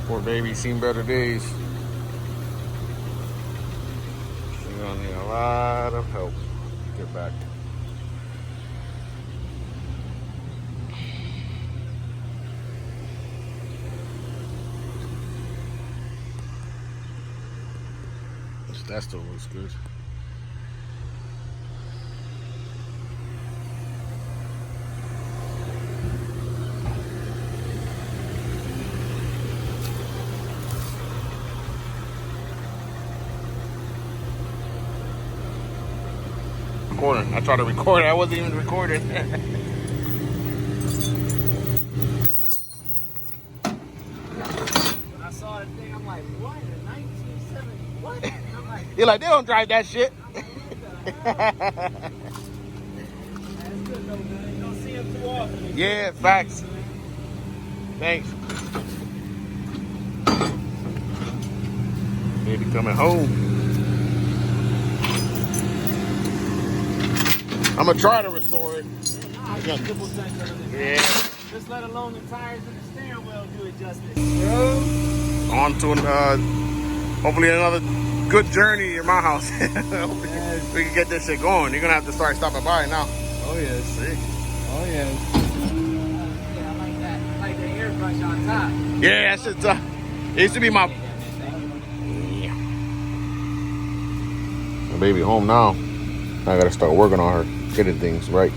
Poor baby, seen better days. She's gonna need a lot of help to get back. That still looks good. Recording. I tried to record it. I wasn't even recording. When I saw the thing, I'm like, what? In 1970? What? I'm like, You're like, they don't drive that shit. that's good though, man. You don't see him too often. Yeah, facts. Thanks. Baby coming home. I'm gonna try to restore it. Yeah. Just let alone the tires and the steering wheel do it justice. On to hopefully another good journey in my house. We can get this shit going. You're gonna have to start stopping by now. Oh yeah, See? oh yeah. Yeah, I like that. I like the airbrush on top. Yeah, that shit's it used to be my baby home now. I gotta start working on her, getting things right.